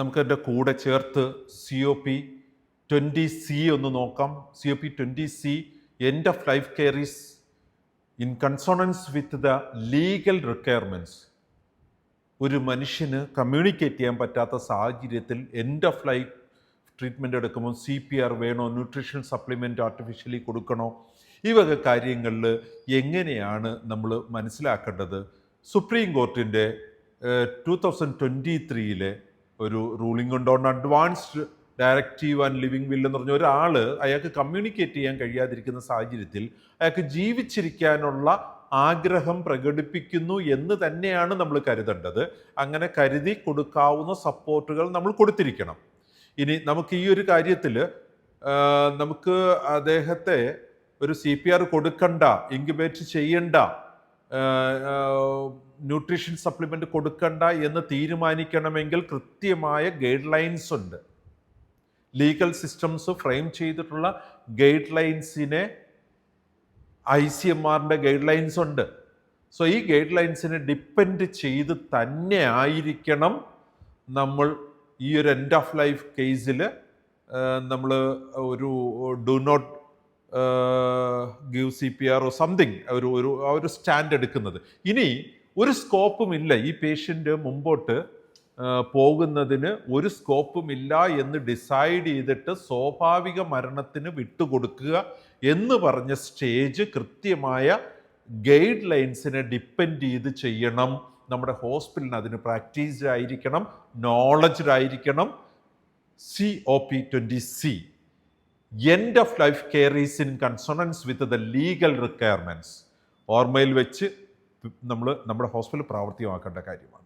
നമുക്കതിൻ്റെ കൂടെ ചേർത്ത് COP20C ഒന്ന് നോക്കാം. COP20C end of life care is in consonants with the legal requirements. ഒരു മനുഷ്യന് കമ്മ്യൂണിക്കേറ്റ് ചെയ്യാൻ പറ്റാത്ത സാഹചര്യത്തിൽ എൻഡ് ഓഫ് ലൈഫ് ട്രീറ്റ്മെൻറ്റ് എടുക്കുമ്പോൾ CPR വേണോ, ന്യൂട്രീഷൻ സപ്ലിമെൻറ്റ് ആർട്ടിഫിഷ്യലി കൊടുക്കണോ, ഈ വക കാര്യങ്ങളിൽ എങ്ങനെയാണ് നമ്മൾ മനസ്സിലാക്കേണ്ടത്? സുപ്രീം കോർട്ടിൻ്റെ 2023 ഒരു റൂളിംഗ് ഉണ്ട് on advanced directive and living will എന്ന് പറഞ്ഞ ഒരാൾ അയാൾക്ക് കമ്മ്യൂണിക്കേറ്റ് ചെയ്യാൻ കഴിയാതിരിക്കുന്ന സാഹചര്യത്തിൽ അയാൾക്ക് ജീവിച്ചിരിക്കാനുള്ള ആഗ്രഹം പ്രകടിപ്പിക്കുന്നു എന്ന് തന്നെയാണ് നമ്മൾ കരുതേണ്ടത്. അങ്ങനെ കരുതി കൊടുക്കാവുന്ന സപ്പോർട്ടുകൾ നമ്മൾ കൊടുത്തിരിക്കണം. ഇനി നമുക്ക് ഈ ഒരു കാര്യത്തിൽ നമുക്ക് അദ്ദേഹത്തെ ഒരു CPR കൊടുക്കണ്ട, ഇൻക്യുബേറ്റ് ചെയ്യണ്ട, ന്യൂട്രീഷൻ സപ്ലിമെൻ്റ് കൊടുക്കണ്ട എന്ന് തീരുമാനിക്കണമെങ്കിൽ കൃത്യമായ ഗൈഡ് ലൈൻസ് ഉണ്ട്. ലീഗൽ സിസ്റ്റംസ് ഫ്രെയിം ചെയ്തിട്ടുള്ള ഗൈഡ് ലൈൻസിനെ ICMRൻ്റെ ഗൈഡ് ലൈൻസ് ഉണ്ട്. സോ ഈ ഗൈഡ് ലൈൻസിനെ ഡിപ്പെൻഡ് ചെയ്ത് തന്നെ ആയിരിക്കണം നമ്മൾ ഈ ഒരു എൻഡ് ഓഫ് ലൈഫ് കേസിൽ നമ്മൾ ഒരു do not give CPR or something ഒരു സ്റ്റാൻഡ് എടുക്കുന്നത്. ഇനി ഒരു സ്കോപ്പുമില്ല, ഈ പേഷ്യൻ്റ് മുമ്പോട്ട് പോകുന്നതിന് ഒരു സ്കോപ്പുമില്ല എന്ന് ഡിസൈഡ് ചെയ്തിട്ട് സ്വാഭാവിക മരണത്തിന് വിട്ടുകൊടുക്കുക എന്ന് പറഞ്ഞ സ്റ്റേജ് കൃത്യമായ ഗൈഡ് ലൈൻസിനെ ഡിപ്പെൻഡ് ചെയ്ത് ചെയ്യണം. നമ്മുടെ ഹോസ്പിറ്റലിന് അതിന് പ്രാക്ടീസ്ഡ് ആയിരിക്കണം, നോളജ്ഡ് ആയിരിക്കണം. COP20C end of life care is in consonants with the legal requirements ഓർമ്മയിൽ വെച്ച് നമ്മൾ നമ്മുടെ ഹോസ്പിറ്റൽ പ്രാവർത്തികമാക്കേണ്ട കാര്യമാണ്.